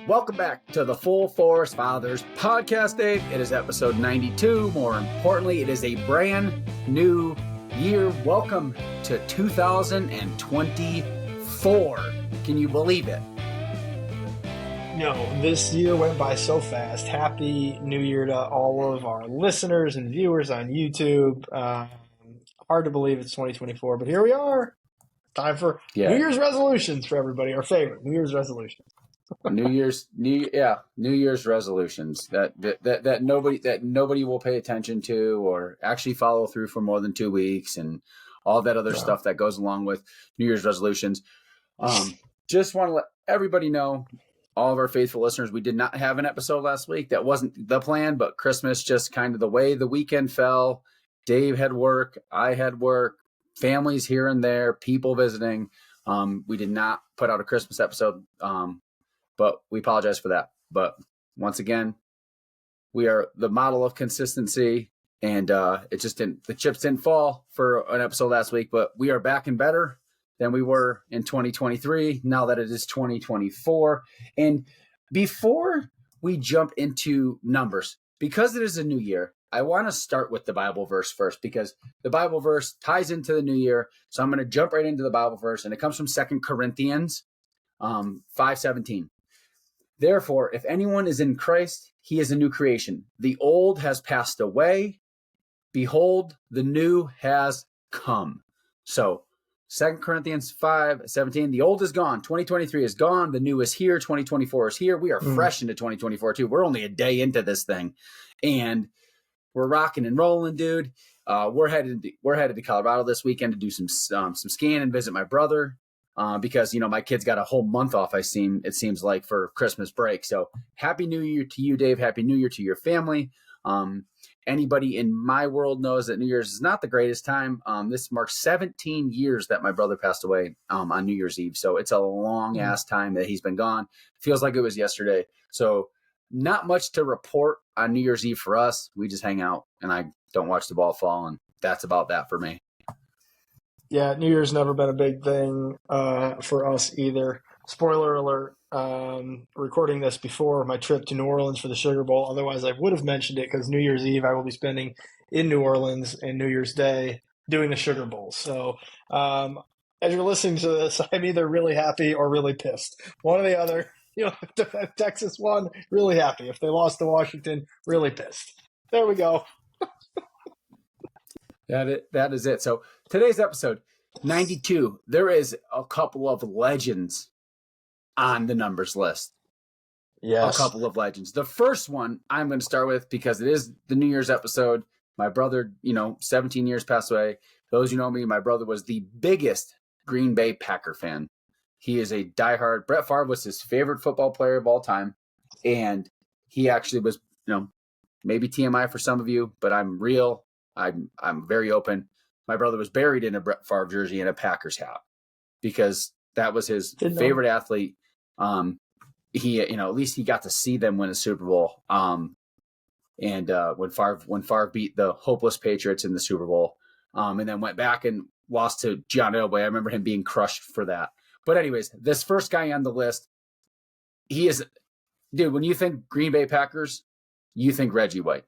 Welcome back to the Full Force Fathers podcast, Dave. It is episode 92. More importantly, it is a brand new year. Welcome to 2024. Can you believe it? No, this year went by so fast. Happy New Year to all of our listeners and viewers on YouTube. Hard to believe it's 2024, but here we are. Time for New Year's resolutions for everybody. Our favorite New Year's resolutions. New Year's resolutions that nobody will pay attention to or actually follow through for more than 2 weeks, and all that other stuff that goes along with New Year's resolutions. Just want to let everybody know, all of our faithful listeners, we did not have an episode last week. That wasn't the plan, but Christmas, just kind of the way the weekend fell. Dave had work, I had work, families here and there, people visiting. We did not put out a Christmas episode, but we apologize for that. But once again, we are the model of consistency, and it just didn't, the chips didn't fall for an episode last week, but we are back and better than we were in 2023, now that it is 2024. And before we jump into numbers, because it is a new year, I want to start with the Bible verse first, because the Bible verse ties into the new year. So I'm going to jump right into the Bible verse, and it comes from 2 Corinthians 5:17. Therefore, if anyone is in Christ, he is a new creation. The old has passed away. Behold, the new has come. So 2 Corinthians 5:17, the old is gone. 2023 is gone. The new is here. 2024 is here. We are fresh into 2024 too. We're only a day into this thing, and we're rocking and rolling, dude. We're headed to Colorado this weekend to do some skiing and visit my brother, because my kids got a whole month off. It seems like, for Christmas break. So happy New Year to you, Dave. Happy New Year to your family. Anybody in my world knows that New Year's is not the greatest time. This marks 17 years that my brother passed away on New Year's Eve. So it's a long ass time that he's been gone. Feels like it was yesterday. So not much to report on New Year's Eve for us. We just hang out, and I don't watch the ball fall, and that's about that for me. Yeah, New Year's never been a big thing for us either. Spoiler alert, recording this before my trip to New Orleans for the Sugar Bowl. Otherwise, I would have mentioned it, because New Year's Eve I will be spending in New Orleans, and New Year's Day doing the Sugar Bowl. So as you're listening to this, I'm either really happy or really pissed. One or the other. If Texas won, really happy. If they lost to Washington, really pissed. There we go. That is it. So today's episode 92. There is a couple of legends on the numbers list. Yes. A couple of legends. The first one I'm going to start with, because it is the New Year's episode. My brother, 17 years passed away. Those who know me, my brother was the biggest Green Bay Packer fan. He is a diehard. Brett Favre was his favorite football player of all time. And he actually was, maybe TMI for some of you, but I'm real. I'm very open. My brother was buried in a Brett Favre jersey and a Packers hat, because that was his favorite athlete. He, at least he got to see them win a Super Bowl. And when Favre beat the hopeless Patriots in the Super Bowl, and then went back and lost to John Elway. I remember him being crushed for that. But anyways, this first guy on the list, he is, dude, when you think Green Bay Packers, you think Reggie White.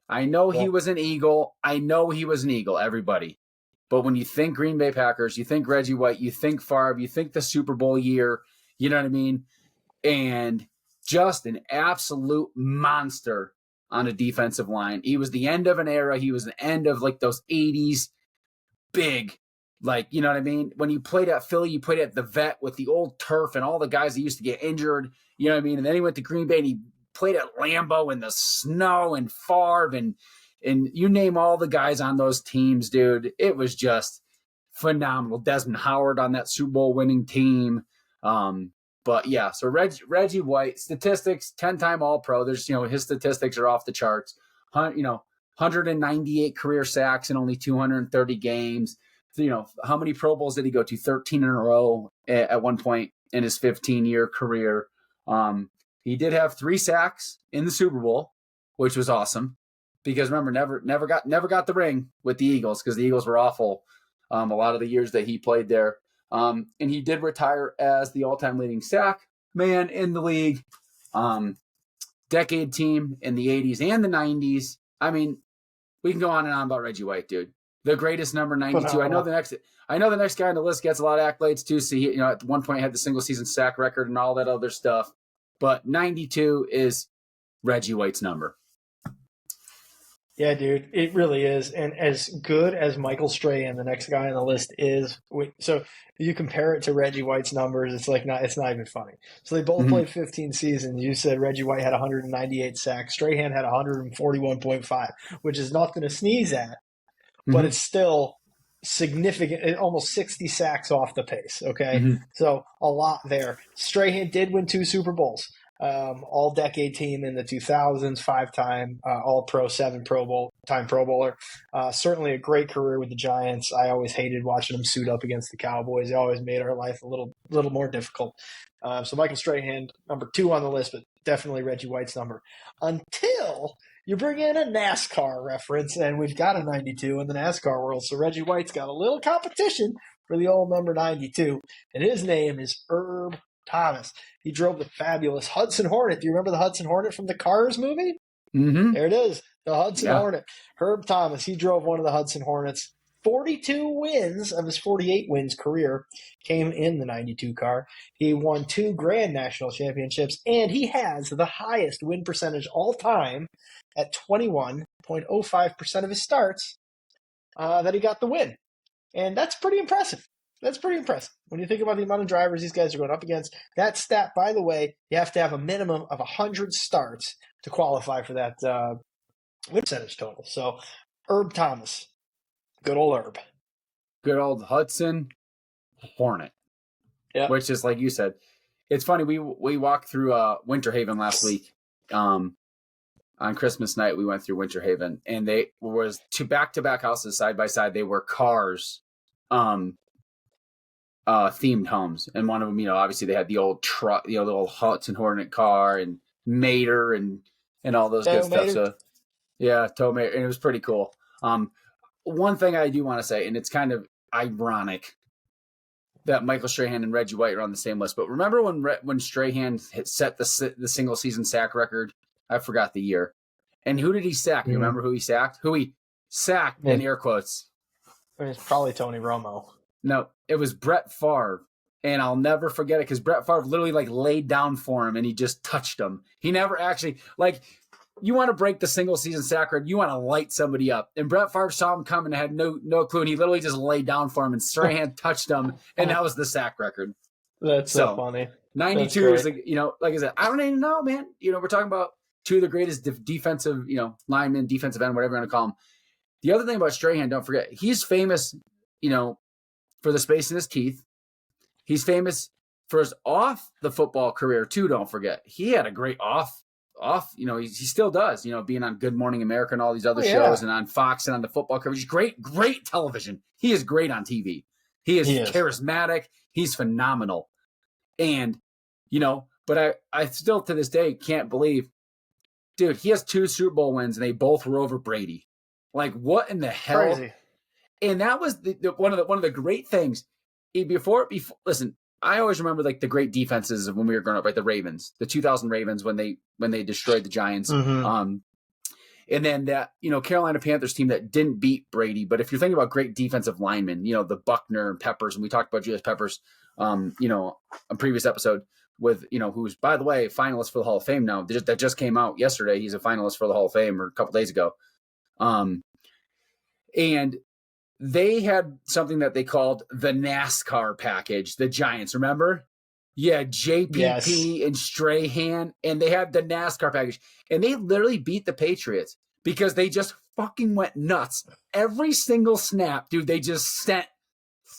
I know he was an Eagle. Everybody. But when you think Green Bay Packers, you think Reggie White, you think Favre, you think the Super Bowl year, you know what I mean? And just an absolute monster on a defensive line. He was the end of an era. He was the end of like those 80s big, like, you know what I mean? When you played at Philly, you played at the Vet with the old turf and all the guys that used to get injured, you know what I mean? And then he went to Green Bay and he played at Lambeau in the snow, and Favre and you name all the guys on those teams, dude. It was just phenomenal. Desmond Howard on that Super Bowl winning team. But yeah, so Reggie White, statistics, 10-time All-Pro. There's, his statistics are off the charts. 198 career sacks in only 230 games. So, how many Pro Bowls did he go to? 13 in a row at one point in his 15-year career. He did have 3 sacks in the Super Bowl, which was awesome, because remember, never got the ring with the Eagles, because the Eagles were awful a lot of the years that he played there. And he did retire as the all-time leading sack man in the league. decade team in the 80s and the 90s. I mean, we can go on and on about Reggie White, dude. The greatest number 92. Phenomenal. I know the next guy on the list gets a lot of accolades too. So he, at one point had the single season sack record and all that other stuff. But 92 is Reggie White's number. Yeah, dude, it really is. And as good as Michael Strahan, the next guy on the list, is, so you compare it to Reggie White's numbers, it's not even funny. So they both played 15 seasons. You said Reggie White had 198 sacks. Strahan had 141.5, which is nothing to sneeze at, but it's still significant, almost 60 sacks off the pace. Okay. So a lot there. Strahan did win 2 Super Bowls. All-decade team in the 2000s, 5-time All-Pro, 7 Pro Bowler. Certainly a great career with the Giants. I always hated watching them suit up against the Cowboys. They always made our life a little more difficult. So Michael Strahan, number 2 on the list, but definitely Reggie White's number. Until you bring in a NASCAR reference, and we've got a 92 in the NASCAR world, so Reggie White's got a little competition for the old number 92, and his name is Herb Thomas. He drove the fabulous Hudson Hornet. Do you remember the Hudson Hornet from the Cars movie? There it is, the Hudson Hornet. Herb Thomas, he drove one of the Hudson Hornets. 42 wins of his 48 wins career came in the 92 car. He won 2 Grand National Championships, and he has the highest win percentage all time at 21.05% of his starts that he got the win. And that's pretty impressive. That's pretty impressive. When you think about the amount of drivers these guys are going up against, that stat, by the way, you have to have a minimum of 100 starts to qualify for that win percentage total. So, Herb Thomas, good old Herb. Good old Hudson Hornet. Yeah. Which is, like you said, it's funny. We walked through Winter Haven last week. On Christmas night, we went through Winter Haven, and they was 2 back-to-back houses side by side. They were Cars. Themed homes, and one of them, obviously they had the old truck, the old Hudson Hornet car, and Mater, and all those good stuff. So, yeah, Tow Mater, and it was pretty cool. One thing I do want to say, and it's kind of ironic that Michael Strahan and Reggie White are on the same list, but remember when Strahan set the single season sack record? I forgot the year. And who did he sack? You remember who he sacked? Who he sacked in air quotes? It's probably Tony Romo. No, it was Brett Favre, and I'll never forget it because Brett Favre literally laid down for him, and he just touched him. He never actually you want to break the single season sack record, you want to light somebody up, and Brett Favre saw him coming and had no clue, and he literally just laid down for him, and Strahan touched him, and that was the sack record. That's so funny. 92 is like I said, I don't even know, man. We're talking about 2 of the greatest defensive linemen, defensive end, whatever you want to call them. The other thing about Strahan, don't forget, he's famous, for the space in his teeth. He's famous for his off the football career too. Don't forget, he had a great off. He still does. Being on Good Morning America and all these other shows, and on Fox and on the football coverage. Great television. He is great on TV. He is charismatic. He's phenomenal. And but I still to this day can't believe, dude. He has 2 Super Bowl wins, and they both were over Brady. Like, what in the hell? Crazy. And that was one of the great things. Before, listen, I always remember the great defenses of when we were growing up, right? The Ravens, the 2000 Ravens when they destroyed the Giants. And then that Carolina Panthers team that didn't beat Brady. But if you're thinking about great defensive linemen, the Buckner and Peppers, and we talked about Julius Peppers, a previous episode with who's, by the way, a finalist for the Hall of Fame now. That just came out yesterday. He's a finalist for the Hall of Fame, or a couple days ago. And they had something that they called the NASCAR package, the Giants, remember? Yeah, JPP and Strahan, and they had the NASCAR package. And they literally beat the Patriots because they just fucking went nuts. Every single snap, dude, they just sent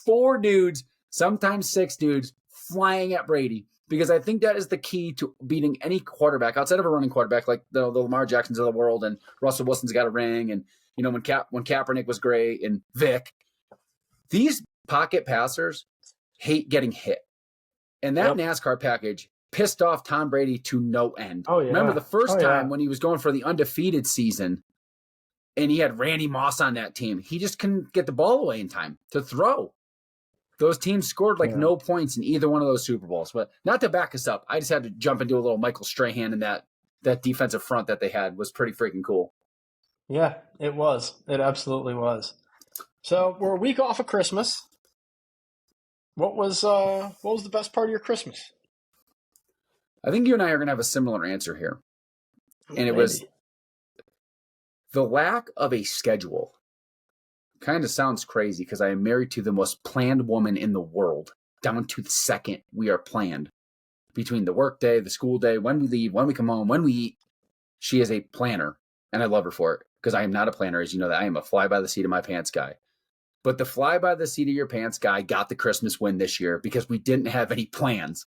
4 dudes, sometimes 6 dudes, flying at Brady. Because I think that is the key to beating any quarterback, outside of a running quarterback like the Lamar Jacksons of the world, and Russell Wilson's got a ring, and when Kaepernick was great, and Vic. These pocket passers hate getting hit. And that NASCAR package pissed off Tom Brady to no end. Oh, yeah. Remember the first time when he was going for the undefeated season, and he had Randy Moss on that team, he just couldn't get the ball away in time to throw. Those teams scored like no points in either one of those Super Bowls. But not to back us up, I just had to jump into a little Michael Strahan, and that defensive front that they had was pretty freaking cool. Yeah, it was. It absolutely was. So we're a week off of Christmas. What was the best part of your Christmas? I think you and I are going to have a similar answer here. And it was the lack of a schedule. Kind of sounds crazy because I am married to the most planned woman in the world, down to the second we are planned. Between the work day, the school day, when we leave, when we come home, when we eat. She is a planner, and I love her for it because I am not a planner, as you know that. I am a fly by the seat of my pants guy. But the fly by the seat of your pants guy got the Christmas win this year because we didn't have any plans.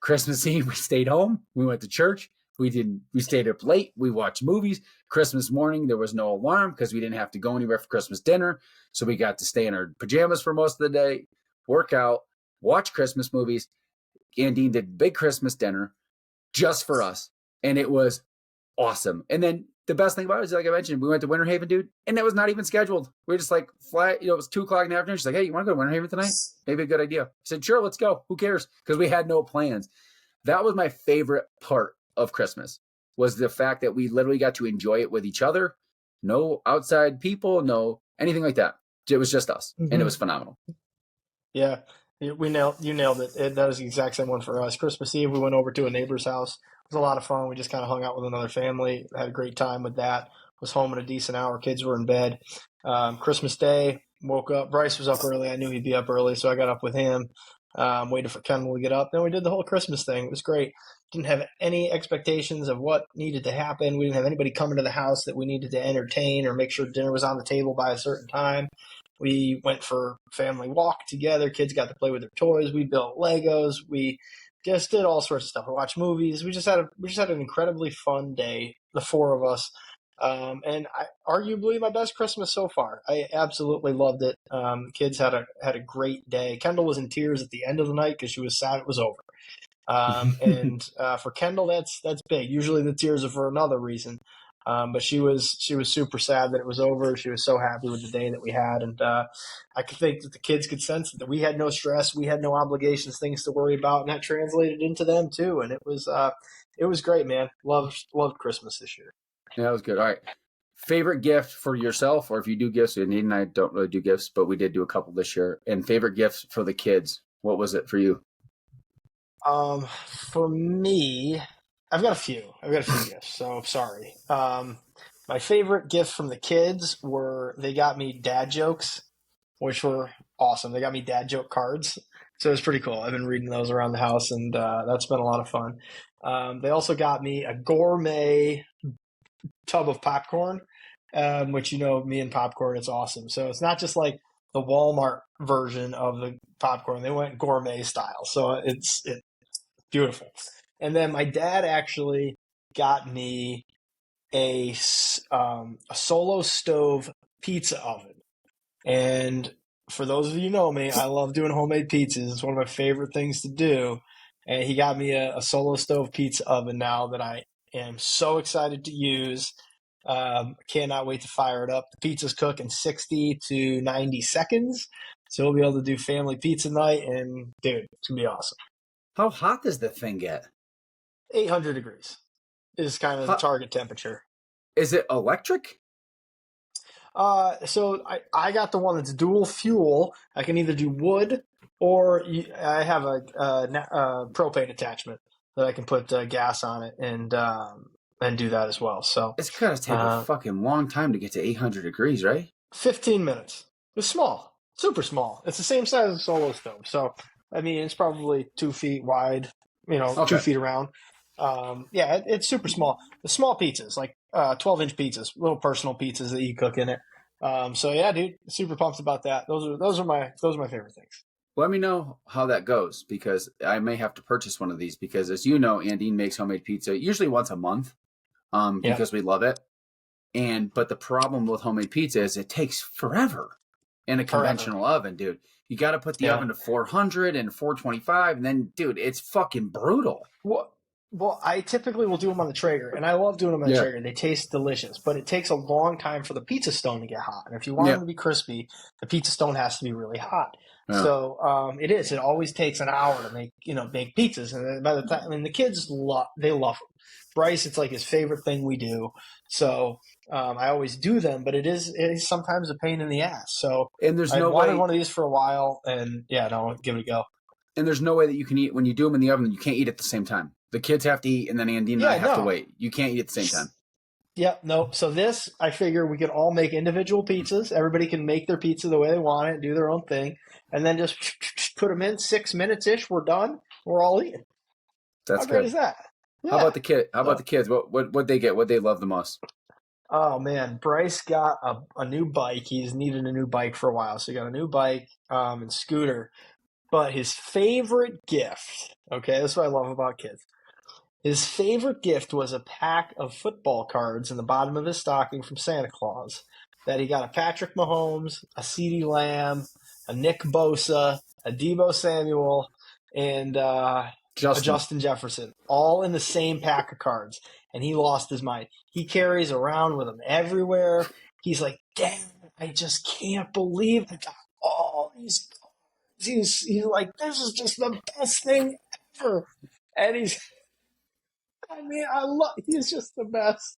Christmas Eve, we stayed home. We went to church. We stayed up late. We watched movies. Christmas morning, there was no alarm because we didn't have to go anywhere for Christmas dinner. So we got to stay in our pajamas for most of the day, work out, watch Christmas movies. Dean did big Christmas dinner just for us. And it was awesome. And then the best thing about it is, like I mentioned, we went to Winter Haven, dude, and that was not even scheduled. We were just like, it was 2:00 in the afternoon. She's like, hey, you want to go to Winter Haven tonight? Maybe a good idea. I said, sure, let's go. Who cares? Because we had no plans. That was my favorite part of Christmas, was the fact that we literally got to enjoy it with each other. No outside people, no anything like that. It was just us, and it was phenomenal. Yeah, you nailed it. That was the exact same one for us. Christmas Eve, we went over to a neighbor's house. It was a lot of fun. We just kind of hung out with another family, had a great time with that. Was home in a decent hour. Kids were in bed. Christmas Day, woke up. Bryce was up early. I knew he'd be up early, so I got up with him. Waited for Kendall to get up. Then we did the whole Christmas thing. It was great. Didn't have any expectations of what needed to happen. We didn't have anybody coming to the house that we needed to entertain or make sure dinner was on the table by a certain time. We went for family walk together. Kids got to play with their toys. We built Legos. We just did all sorts of stuff. We watched movies. We just had an incredibly fun day, the four of us. And arguably my best Christmas so far. I absolutely loved it. Kids had a great day. Kendall was in tears at the end of the night because she was sad it was over. And for Kendall, that's big. Usually the tears are for another reason. But she was super sad that it was over. She was so happy with the day that we had. And I could think that the kids could sense that we had no stress, we had no obligations, things to worry about, and that translated into them too. And it was great, man. Loved Christmas this year. Yeah, that was good. All right. Favorite gift for yourself, or if you do gifts, Nate and I don't really do gifts, but we did do a couple this year. And favorite gifts for the kids, what was it for you? For me, I've got a few gifts, so sorry. My favorite gift from the kids were they got me dad jokes, which were awesome. They got me dad joke cards, so it was pretty cool. I've been reading those around the house, and that's been a lot of fun. They also got me a gourmet tub of popcorn, which, me and popcorn, it's awesome. So it's not just like the Walmart version of the popcorn. They went gourmet style, so it's beautiful. And then my dad actually got me a Solo Stove pizza oven. And for those of you who know me, I love doing homemade pizzas. It's one of my favorite things to do. And he got me a Solo Stove pizza oven now that I am so excited to use. Cannot wait to fire it up. The pizzas cook in 60 to 90 seconds. So we'll be able to do family pizza night. And, dude, it's going to be awesome. How hot does the thing get? 800 degrees is kind of the target temperature. Is it electric? So I got the one that's dual fuel. I can either do wood or I have a propane attachment that I can put gas on it and do that as well. So it's gotta take a fucking long time to get to 800 degrees, right? 15 minutes. It's small, super small. It's the same size as a Solo Stove. So, I mean, it's probably 2 feet wide, 2 feet around. It's super small. The small pizzas, like 12-inch pizzas, little personal pizzas that you cook in it. So yeah, dude, super pumped about that. Those are my favorite things. Let me know how that goes, because I may have to purchase one of these, because as you know, Andine makes homemade pizza usually once a month, because we love it. But the problem with homemade pizza is it takes forever in a conventional oven, dude. You got to put the oven to 400 and 425, and then, dude, it's fucking brutal. Well, I typically will do them on the Traeger, and I love doing them on the Traeger. They taste delicious, but it takes a long time for the pizza stone to get hot. And if you want them to be crispy, the pizza stone has to be really hot. Yeah. It is. It always takes an hour to make pizzas, and by the time, I mean, the kids they love them. Bryce, it's like his favorite thing we do. So I always do them, but it is sometimes a pain in the ass. So And there's I'd no wanted way, one of these for a while, and yeah, no, give it a go. and there's no way that you can eat when you do them in the oven. You can't eat at the same time. The kids have to eat, and then Andy and I Yeah, have to no. wait. You can't eat at the same time. Yep, no. So this, I figure we could all make individual pizzas. Everybody can make their pizza the way they want it, do their own thing, and then just put them in 6 minutes ish. We're done. We're all eating. That's How great good. is that? How Yeah. about the kid? How about the kids? What they get? What they love the most? Oh man, Bryce got a new bike. He's needed a new bike for a while, so he got a new bike and scooter. But his favorite gift, okay, that's what I love about kids. His favorite gift was a pack of football cards in the bottom of his stocking from Santa Claus. That he got a Patrick Mahomes, a CeeDee Lamb, a Nick Bosa, a Deebo Samuel, and a Justin Jefferson, all in the same pack of cards. And he lost his mind. He carries around with them everywhere. He's like, "Dad, I just can't believe I got all these cards." He's like, "This is just the best thing ever." And he's just the best.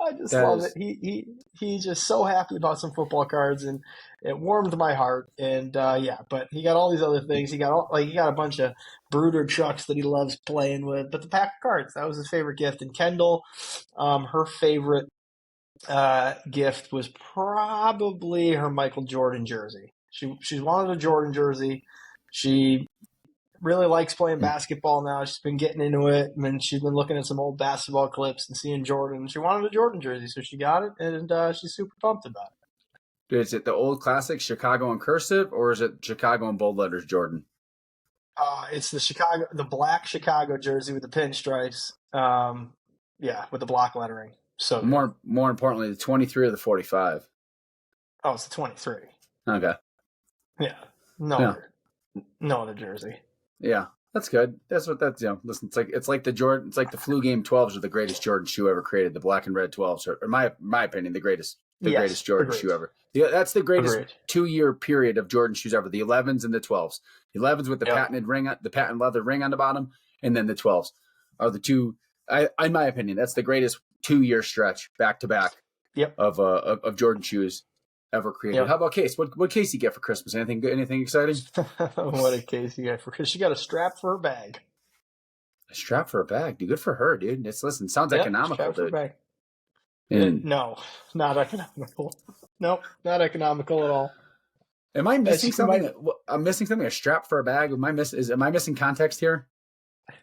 I just That love it. is He's just so happy about some football cards, and it warmed my heart. And yeah, but he got all these other things. He got a bunch of brooder trucks that he loves playing with. But the pack of cards, that was his favorite gift. And Kendall, her favorite gift was probably her Michael Jordan jersey. She's wanted a Jordan jersey. She really likes playing basketball now. She's been getting into it, and then she's been looking at some old basketball clips and seeing Jordan. She wanted a Jordan jersey, so she got it, and she's super pumped about it. Is it the old classic Chicago in cursive, or is it Chicago in bold letters Jordan? It's the black Chicago jersey with the pinstripes. Yeah, with the block lettering. So More importantly, the 23 or the 45. Oh, it's the 23. Okay. Yeah, no other jersey. Yeah, that's good. That's. Listen, it's like the Jordan. It's like the flu game 12s are the greatest Jordan shoe ever created. The black and red 12s are, in my opinion, the greatest Jordan shoe ever. That's the greatest 2-year period of Jordan shoes ever. The 11s and the 12s. The 11s with the patent leather ring on the bottom, and then the 12s are the two. In my opinion, that's the greatest 2-year stretch back to back. Of Jordan shoes ever created. Yep. How about Case? What Case you get for Christmas? Anything good? Anything exciting? What a Case you get for Christmas? She got a strap for her bag. A strap for a bag, dude. Good for her, dude. Sounds economical, dude. Bag. No, not economical. Nope, not economical at all. Am I missing something? I'm missing something. A strap for a bag. Am I missing context here?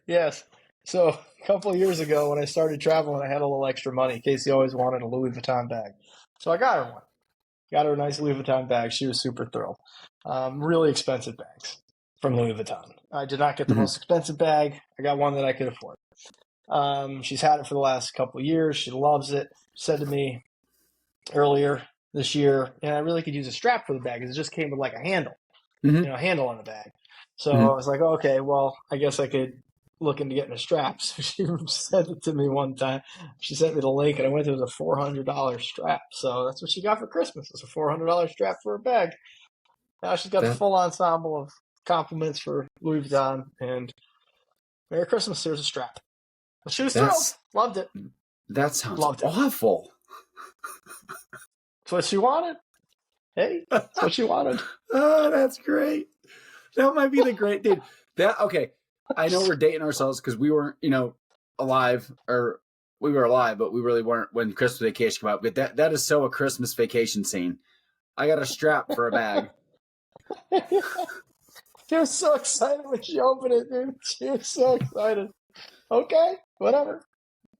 Yes. So a couple of years ago, when I started traveling, I had a little extra money. Casey always wanted a Louis Vuitton bag, so I got her one. Got her a nice Louis Vuitton bag. She was super thrilled. Really expensive bags from Louis Vuitton. I did not get the most expensive bag. I got one that I could afford. She's had it for the last couple of years. She loves it. She said to me earlier this year, and I really could use a strap for the bag because it just came with like a handle, a handle on the bag. So I was like, okay, well, I guess I could look into getting a strap. So she sent it to me one time. She sent me the link, and I went to it was a $400 strap. So that's what she got for Christmas. It's a $400 strap for her bag. Now she's got the full ensemble of compliments for Louis Vuitton, and Merry Christmas. Here's a strap. But she was thrilled. Loved it. That sounds awful. That's what she wanted. Hey, that's what she wanted. Oh, that's great. That might be the great dude. Okay. I know we're dating ourselves because we weren't, alive, or we were alive, but we really weren't when Christmas Vacation came out. But that is so a Christmas Vacation scene. I got a strap for a bag. She was so excited when she opened it, dude. She was so excited. Okay, whatever.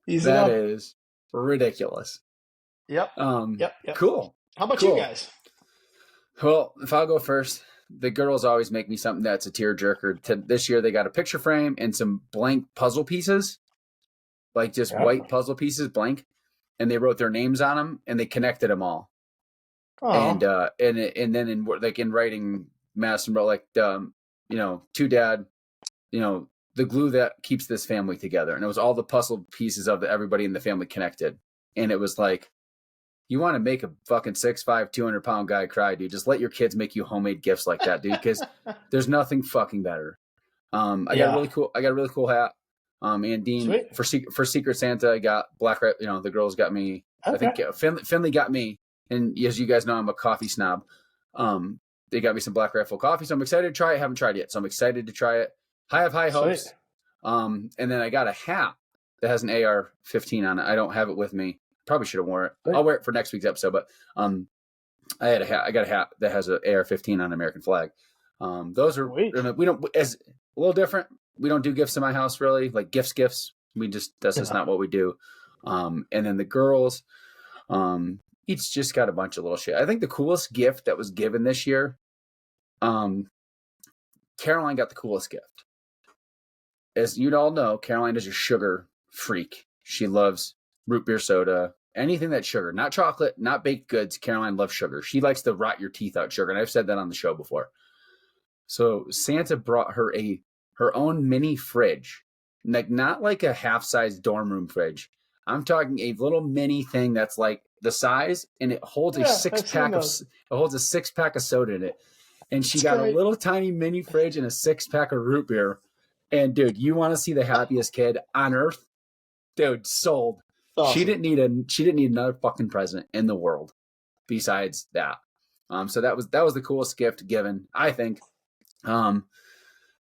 Easy enough. That is ridiculous. Yep. Yep. Cool. How about you guys? Well, if I'll go first, the girls always make me something that's a tearjerker. This year they got a picture frame and some blank puzzle pieces, like just white puzzle pieces, blank, and they wrote their names on them and they connected them all. Aww. And then in writing, Madison wrote to Dad, the glue that keeps this family together, and it was all the puzzle pieces of everybody in the family connected, and it was like you want to make a fucking 6'5", 200-pound guy cry, dude. Just let your kids make you homemade gifts like that, dude, because there's nothing fucking better. I got a really cool hat. And Dean, Sweet. for Secret Santa, I got Black Rabbit. You know, the girls got me. Okay. I think Finley got me. And as you guys know, I'm a coffee snob. They got me some Black Rifle coffee, so I'm excited to try it. I haven't tried it yet, so I'm excited to try it. I have high hopes. Sweet. And then I got a hat that has an AR-15 on it. I don't have it with me. Probably should have worn it. Sweet. I'll wear it for next week's episode. But I got a hat that has an AR-15 on an American flag. Those are Sweet. we don't as a little different. We don't do gifts in my house really, like gifts. That's just not what we do. And then the girls, each just got a bunch of little shit. I think the coolest gift that was given this year, Caroline got the coolest gift. As you all know, Caroline is a sugar freak. She loves root beer soda, anything that's sugar, not chocolate, not baked goods. Caroline loves sugar. She likes to rot your teeth out sugar. And I've said that on the show before. So Santa brought her her own mini fridge, like not like a half-size dorm room fridge. I'm talking a little mini thing that's like the size, and it holds a six-pack of soda in it. And she got a little tiny mini fridge and a 6-pack of root beer. And dude, you want to see the happiest kid on earth? Dude, sold. Awesome. She didn't need another fucking present in the world besides that. So that was the coolest gift given, I think.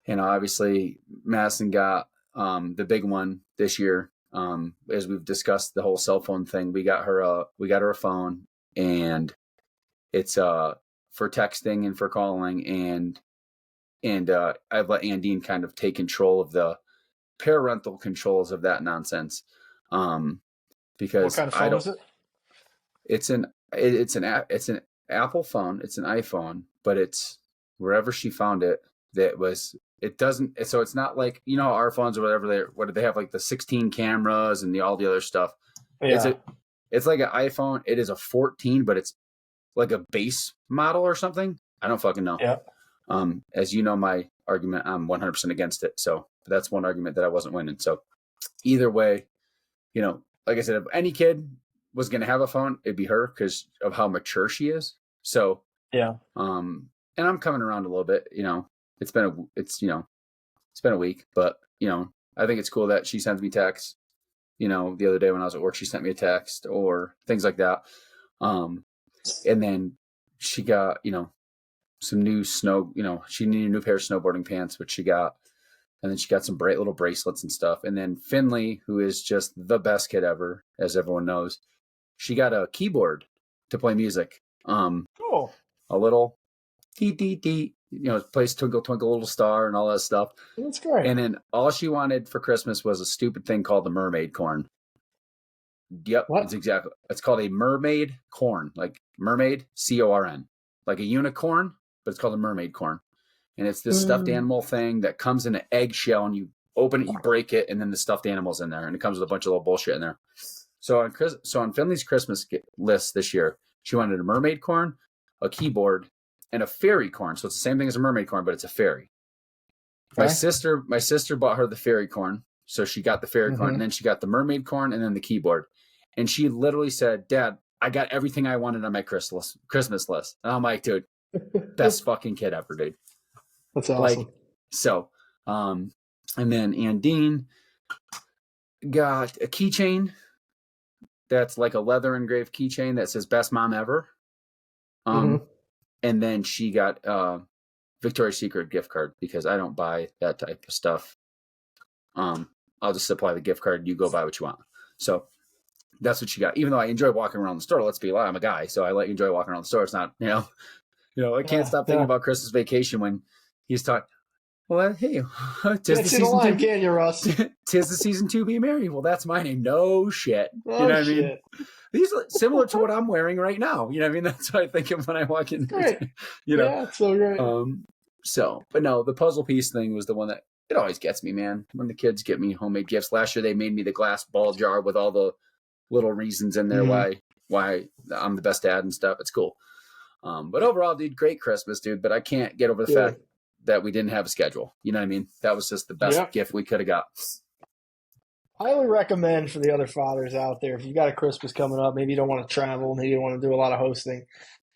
Obviously Madison got the big one this year. As we've discussed the whole cell phone thing, we got her a phone, and it's for texting and for calling, and I've let Andine kind of take control of the parental controls of that nonsense. Because what kind of phone is it? It's an Apple phone. It's an iPhone, but it's wherever she found it. So it's not like, you know, our phones or whatever they have like the 16 cameras and all the other stuff. Yeah. It's like an iPhone. It is a 14, but it's like a base model or something. I don't fucking know. Yeah. As you know, my argument, I'm 100% against it. So that's one argument that I wasn't winning. So either way, you know, like I said, if any kid was going to have a phone, it'd be her because of how mature she is. So, yeah. And I'm coming around a little bit, you know, it's been a week, but you know, I think it's cool that she sends me texts. You know, the other day when I was at work, she sent me a text or things like that. And then she got, you know, some new she needed a new pair of snowboarding pants, which she got. And then she got some bright little bracelets and stuff. And then Finley, who is just the best kid ever, as everyone knows, she got a keyboard to play music. Cool. A little dee, you know, plays Twinkle Twinkle Little Star and all that stuff. That's great. And then all she wanted for Christmas was a stupid thing called the mermaid corn. Yep, what? It's called a mermaid corn, like mermaid, CORN, like a unicorn, but it's called a mermaid corn. And it's this stuffed animal thing that comes in an eggshell, and you open it, you break it, and then the stuffed animal's in there, and it comes with a bunch of little bullshit in there. So on Finley's Christmas list this year, she wanted a mermaid corn, a keyboard, and a fairy corn. So it's the same thing as a mermaid corn, but it's a fairy. Okay. My sister bought her the fairy corn, so she got the fairy corn, and then she got the mermaid corn, and then the keyboard. And she literally said, "Dad, I got everything I wanted on my Christmas list." And I'm like, dude, best fucking kid ever, dude. That's awesome. And then Andine got a keychain that's like a leather engraved keychain that says "Best Mom Ever." And then she got Victoria's Secret gift card because I don't buy that type of stuff. I'll just supply the gift card. You go buy what you want. So that's what she got. Even though I enjoy walking around the store, let's be honest, I'm a guy, so I enjoy walking around the store. It's not, I can't stop thinking about Christmas Vacation when he's talking. Well, hey, tis the season line, can you, Russ? Tis the season to be merry. Well, that's my name. No shit. You know what I mean? These are similar to what I'm wearing right now. You know what I mean? That's what I think of when I walk in. Great. Yeah, it's so great. But no, the puzzle piece thing was the one that it always gets me, man. When the kids get me homemade gifts. Last year they made me the glass ball jar with all the little reasons in there why I'm the best dad and stuff. It's cool. But overall, dude, great Christmas, dude. But I can't get over the fact that we didn't have a schedule. You know what I mean? That was just the best gift we could have got. highly recommend for the other fathers out there, if you've got a Christmas coming up, maybe you don't want to travel, maybe you don't want to do a lot of hosting,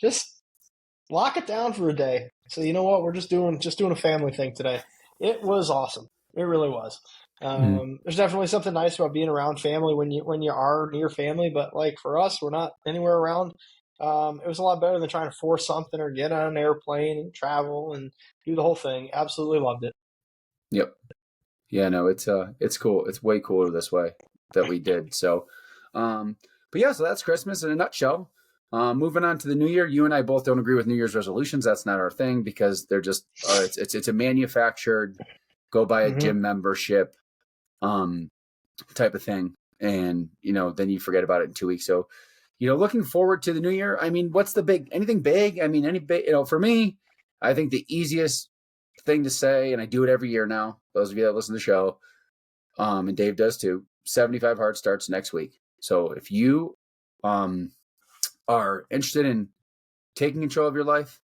just lock it down for a day. So you know what, we're just doing a family thing today. It was awesome. It really was. There's definitely something nice about being around family when you are near family, but like for us, we're not anywhere around. It was a lot better than trying to force something or get on an airplane and travel and do the whole thing. Absolutely loved it. Yep. Yeah, no, it's cool. It's way cooler this way that we did. So, but yeah, so that's Christmas in a nutshell. Moving on to the New Year, you and I both don't agree with New Year's resolutions. That's not our thing because they're just it's a manufactured, go buy a gym membership, type of thing, and then you forget about it in 2 weeks. So, looking forward to the New Year. I mean, what's anything big? I mean, any big, for me, I think the easiest thing to say, and I do it every year now, those of you that listen to the show, and Dave does too, 75 Hard starts next week. So if you are interested in taking control of your life,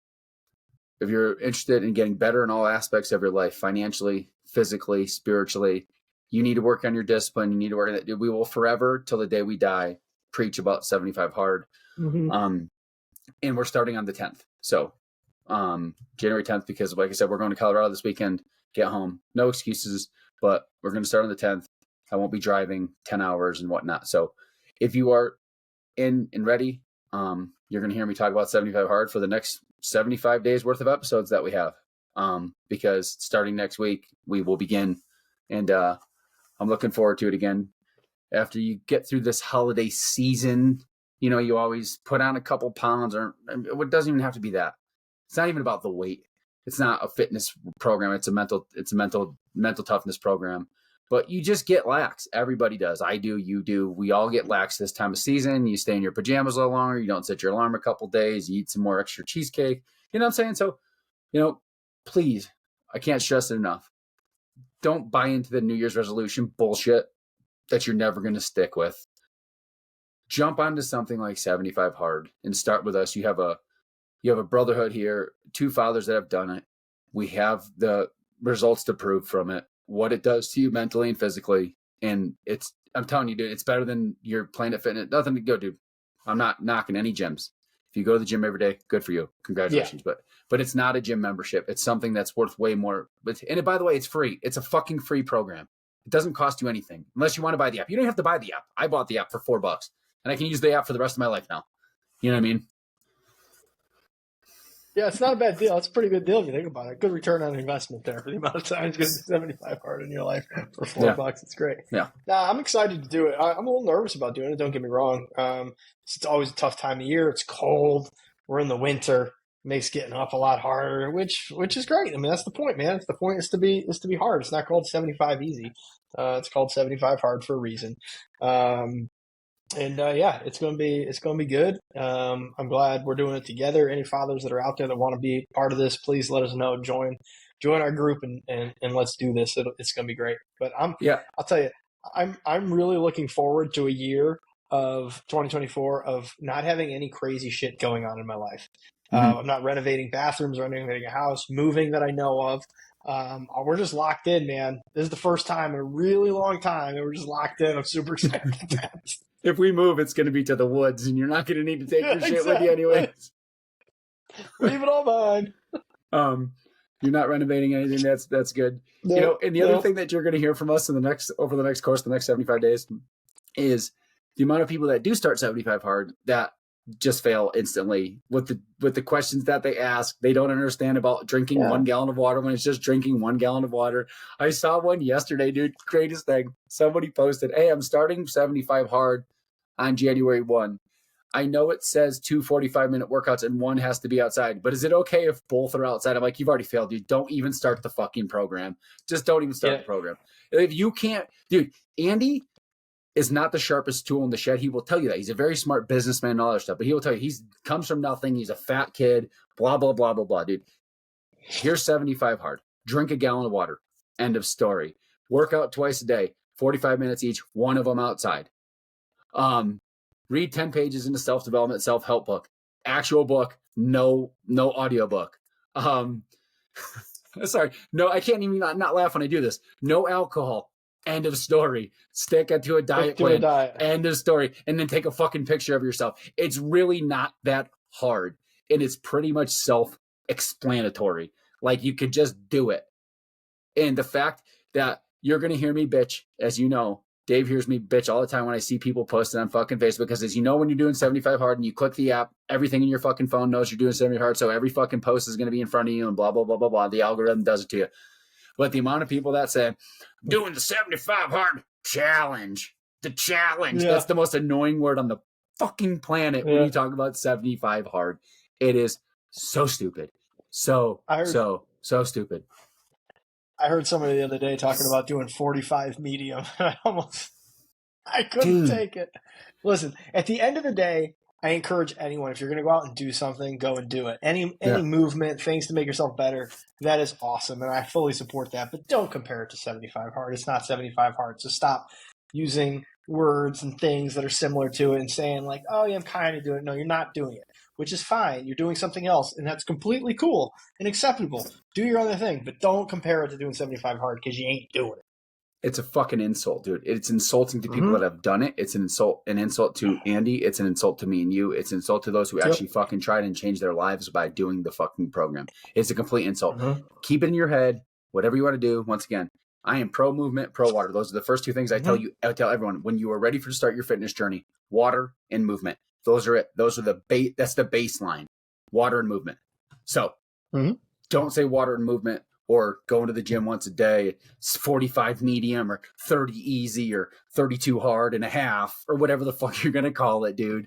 if you're interested in getting better in all aspects of your life, financially, physically, spiritually, you need to work on your discipline. You need to work on it. We will forever, till the day we die, preach about 75 Hard. And we're starting on the 10th. So January 10th, because like I said, we're going to Colorado this weekend, get home, no excuses, but we're going to start on the 10th. I won't be driving 10 hours and whatnot. So if you are in and ready, you're going to hear me talk about 75 Hard for the next 75 days worth of episodes that we have. Because starting next week, we will begin, and I'm looking forward to it again. After you get through this holiday season, you always put on a couple pounds, or it doesn't even have to be that. It's not even about the weight. It's not a fitness program. It's a mental toughness program. But you just get lax. Everybody does. I do. You do. We all get lax this time of season. You stay in your pajamas a little longer. You don't set your alarm a couple days. You eat some more extra cheesecake. You know what I'm saying? So, please, I can't stress it enough. Don't buy into the New Year's resolution bullshit that you're never going to stick with. Jump onto something like 75 Hard and start with us. You have a brotherhood here, 2 fathers that have done it. We have the results to prove from it, what it does to you mentally and physically. And I'm telling you, dude, it's better than your Planet Fitness. Nothing to go, dude. I'm not knocking any gyms. If you go to the gym every day, good for you. Congratulations. Yeah. But it's not a gym membership. It's something that's worth way more. By the way, it's free. It's a fucking free program. It doesn't cost you anything unless you want to buy the app. You don't have to buy the app. I bought the app for $4 and I can use the app for the rest of my life now. You know what I mean? Yeah, it's not a bad deal. It's a pretty good deal if you think about it. Good return on investment there for the amount of time it's going to be 75 Hard in your life for $4. It's great. Yeah. Nah, I'm excited to do it. I'm a little nervous about doing it. Don't get me wrong. It's always a tough time of year. It's cold. We're in the winter. It makes getting up a lot harder, which is great. I mean, that's the point, man. The point is to be hard. It's not called 75 easy. It's called 75 Hard for a reason. It's going to be good. I'm glad we're doing it together. Any fathers that are out there that want to be part of this, please let us know. Join our group and let's do this. It's going to be great. But I'll tell you, I'm really looking forward to a year of 2024 of not having any crazy shit going on in my life. I'm not renovating bathrooms or renovating a house, moving that I know of. We're just locked in, man. This is the first time in a really long time that we're just locked in. I'm super excited for that. If we move, it's going to be to the woods, and you're not going to need to take your shit with you anyways. Leave it all behind. You're not renovating anything. That's good. No, and the other thing that you're going to hear from us over the next course, the next 75 days, is the amount of people that do start 75 Hard that just fail instantly with the questions that they ask. They don't understand about drinking 1 gallon of water when it's just drinking 1 gallon of water. I saw one yesterday, dude. Greatest thing. Somebody posted, "Hey, I'm starting 75 Hard on January 1. I know it says 2 45-minute workouts and one has to be outside, but is it okay if both are outside?" I'm like, you've already failed, dude. Don't even start the fucking program. Just don't even start the program. If you can't, dude, Andy is not the sharpest tool in the shed. He will tell you that. He's a very smart businessman and all that stuff, but he will tell you he comes from nothing. He's a fat kid, blah, blah, blah, blah, blah, dude. Here's 75 Hard. Drink a gallon of water. End of story. Work out twice a day, 45 minutes each, one of them outside. Read 10 pages in a self-development, self-help book. Actual book, no audio book. Sorry, no, I can't even not laugh when I do this. No alcohol. End of story. Stick to a diet plan. End of story. And then take a fucking picture of yourself. It's really not that hard. And it's pretty much self-explanatory. Like, you could just do it. And the fact that you're going to hear me bitch, as you know, Dave hears me bitch all the time when I see people posting on fucking Facebook, because as you know, when you're doing 75 hard and you click the app, everything in your fucking phone knows you're doing 75 hard. So every fucking post is going to be in front of you and blah, blah, blah, blah, blah. The algorithm does it to you. But the amount of people that say, doing the 75 hard challenge, that's the most annoying word on the fucking planet when you talk about 75 hard. It is so stupid. So stupid. I heard somebody the other day talking about doing 45 medium. I couldn't take it. Listen, at the end of the day, I encourage anyone, if you're going to go out and do something, go and do it. Any movement, things to make yourself better, that is awesome, and I fully support that. But don't compare it to 75 hard. It's not 75 hard. So stop using words and things that are similar to it and saying like, oh, yeah, I'm kind of doing it. No, you're not doing it, which is fine. You're doing something else, and that's completely cool and acceptable. Do your other thing, but don't compare it to doing 75 hard because you ain't doing it. It's a fucking insult, dude. It's insulting to people that have done it. It's an insult to Andy. It's an insult to me and you. It's an insult to those who actually fucking tried and changed their lives by doing the fucking program. It's a complete insult. Keep it in your head, whatever you want to do. Once again, I am pro movement, pro water. Those are the first two things I tell everyone when you are ready to start your fitness journey: water and movement. Those are it. Those are that's the baseline. Water and movement. So don't say water and movement or going to the gym once a day. It's 45 medium or 30 easy or 32 hard and a half or whatever the fuck you're going to call it, dude.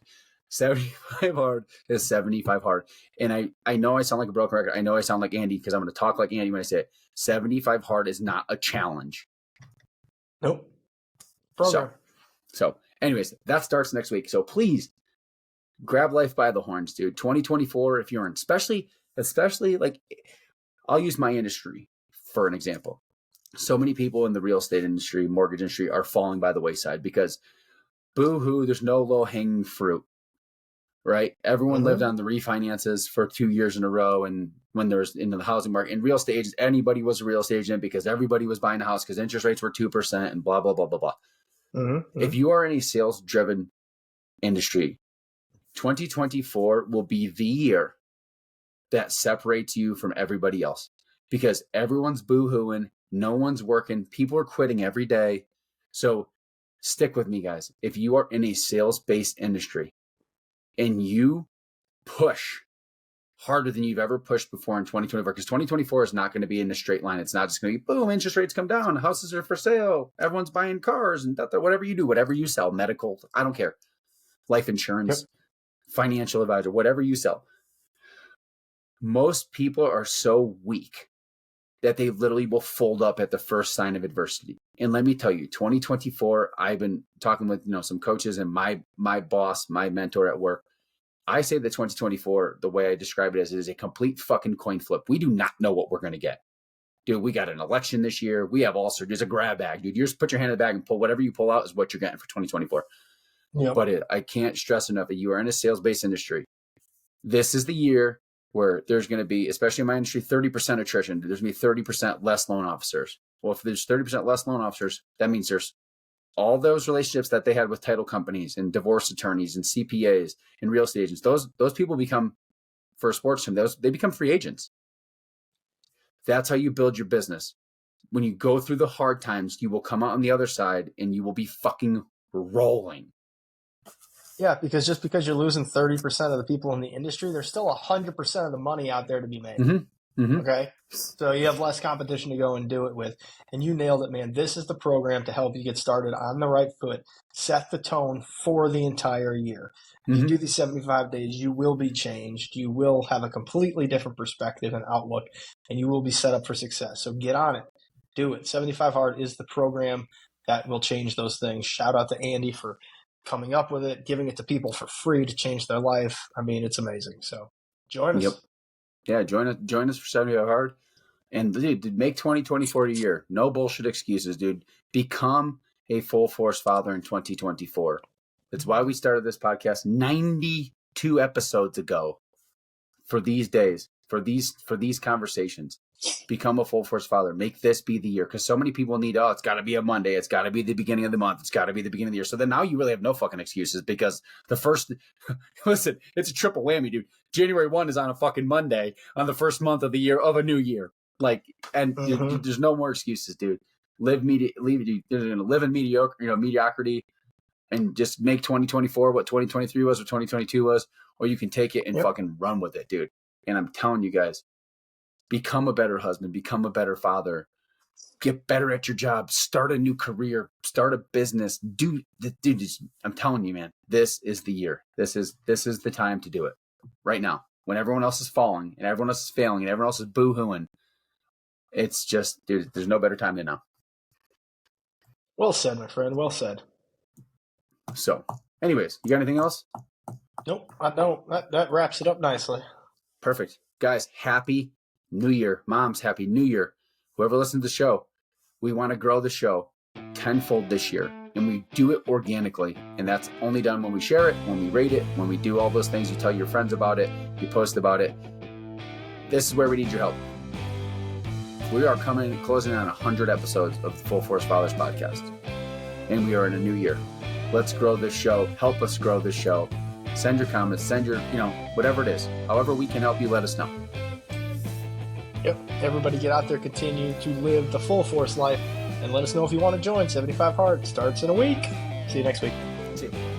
75 hard is 75 hard. And I know I sound like a broken record. I know I sound like Andy because I'm going to talk like Andy when I say it. 75 hard is not a challenge. Nope. Program. So anyways, that starts next week. So please grab life by the horns, dude. 2024, if you're in, especially like, I'll use my industry for an example. So many people in the real estate industry, mortgage industry are falling by the wayside because boo-hoo, there's no low-hanging fruit, right? Everyone lived on the refinances for 2 years in a row. And when there's into the housing market and real estate agents, anybody was a real estate agent because everybody was buying a house because interest rates were 2% and blah, blah, blah, blah, blah. If you are in a sales-driven industry, 2024 will be the year that separates you from everybody else because everyone's boo-hooing, no one's working, people are quitting every day. So stick with me, guys. If you are in a sales-based industry and you push harder than you've ever pushed before in 2024, because 2024 is not going to be in a straight line. It's not just going to be, boom, interest rates come down, houses are for sale, everyone's buying cars, and whatever you do, whatever you sell, medical, I don't care, life insurance, financial advisor, whatever you sell. Most people are so weak that they literally will fold up at the first sign of adversity. And let me tell you, 2024, I've been talking with some coaches and my boss, my mentor at work. I say that 2024, the way I describe it is a complete fucking coin flip. We do not know what we're going to get. Dude, we got an election this year. We have all sorts. There's a grab bag, dude. You just put your hand in the bag and pull whatever you pull out is what you're getting for 2024. But I can't stress enough that you are in a sales-based industry. This is the year where there's going to be, especially in my industry, 30% attrition. There's going to be 30% less loan officers. Well, if there's 30% less loan officers, that means there's all those relationships that they had with title companies and divorce attorneys and CPAs and real estate agents. Those people become, for a sports team, they become free agents. That's how you build your business. When you go through the hard times, you will come out on the other side and you will be fucking rolling. Yeah, because just because you're losing 30% of the people in the industry, there's still 100% of the money out there to be made. Okay? So you have less competition to go and do it with. And you nailed it, man. This is the program to help you get started on the right foot, set the tone for the entire year. If you do these 75 days, you will be changed. You will have a completely different perspective and outlook, and you will be set up for success. So get on it. Do it. 75 Hard is the program that will change those things. Shout out to Andy for coming up with it, giving it to people for free to change their life. I mean, it's amazing. So join us. Yeah, join us for 75 Hard. And dude, make 2024 a year. No bullshit excuses, dude. Become a full force father in 2024. That's why we started this podcast 92 episodes ago for these days. for these conversations. Become a full force father. Make this be the year. Because so many people need, it's got to be a Monday. It's got to be the beginning of the month. It's got to be the beginning of the year. So then now you really have no fucking excuses because the first, listen, it's a triple whammy, dude. January 1 is on a fucking Monday on the first month of the year of a new year. Like, and there's no more excuses, dude. You're going to live in mediocrity and just make 2024 what 2023 was or 2022 was, or you can take it and fucking run with it, dude. And I'm telling you guys, become a better husband, become a better father, get better at your job, start a new career, start a business. I'm telling you, man, this is the year. This is the time to do it right now. When everyone else is falling and everyone else is failing and everyone else is boo-hooing, it's just, dude, there's no better time than now. Well said, my friend. Well said. So, anyways, you got anything else? Nope, I don't. That wraps it up nicely. Perfect. Guys, happy New Year. Moms, happy New Year. Whoever listens to the show, we want to grow the show tenfold this year. And we do it organically. And that's only done when we share it, when we rate it, when we do all those things. You tell your friends about it. You post about it. This is where we need your help. We are closing on 100 episodes of the Full Force Fathers podcast. And we are in a new year. Let's grow this show. Help us grow this show. Send your comments, send your, whatever it is. However we can help you, let us know. Yep. Everybody get out there, continue to live the full force life, and let us know if you want to join. 75 Hard starts in a week. See you next week. See you.